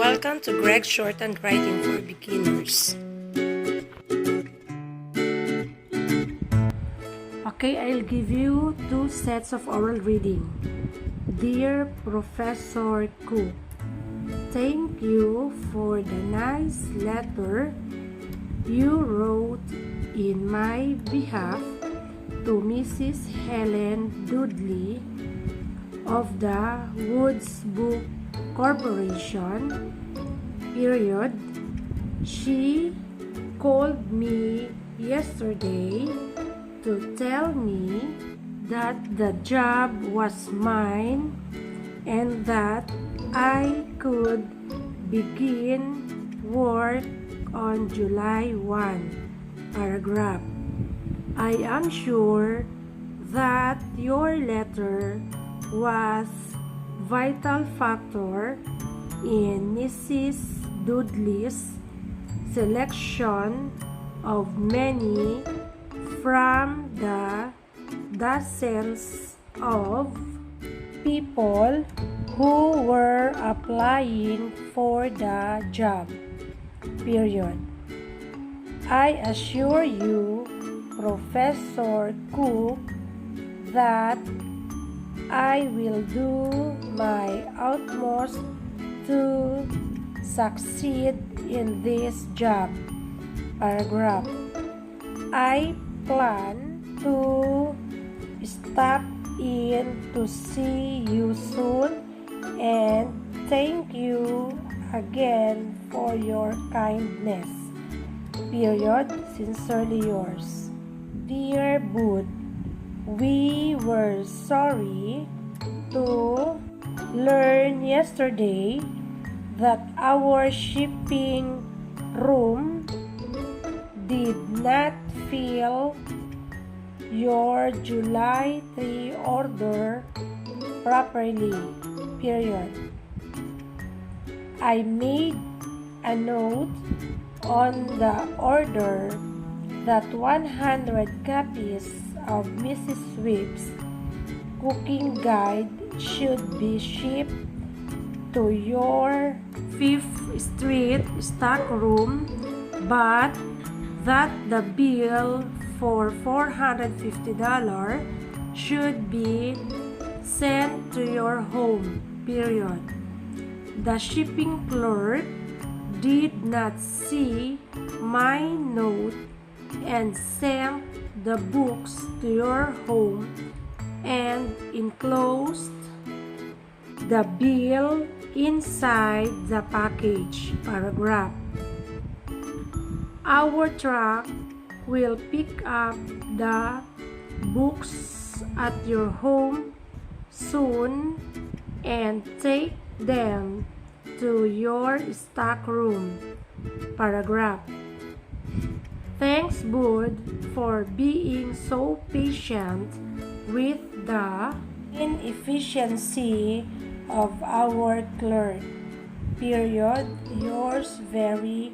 Welcome to Gregg Shorthand Writing for Beginners. Okay, I'll give you two sets of oral reading. Dear Professor Cook, thank you for the nice letter you wrote in my behalf to Mrs. Helen Dudley of the Woods Book Corporation, period. She called me yesterday to tell me that the job was mine and that I could begin work on July 1, paragraph. I am sure that your letter was vital factor in Mrs. Dudley's selection of many from the dozens of people who were applying for the job, period. I assure you, Professor Cook, that I will do my utmost to succeed in this job, paragraph. I plan to stop in to see you soon and thank you again for your kindness, period. Sincerely yours. Dear Bud, we were sorry to learn yesterday that our shipping room did not fill your July 3 order properly, period. I made a note on the order that 100 copies of Mrs. Swift's cooking guide should be shipped to your 5th Street stockroom, but that the bill for $450 should be sent to your home, period. The shipping clerk did not see my note and sent the books to your home and enclosed the bill inside the package, paragraph. Our truck will pick up the books at your home soon and take them to your stockroom, paragraph. Thanks, Bud, for being so patient with the inefficiency of our clerk, period. Yours very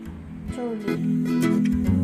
truly.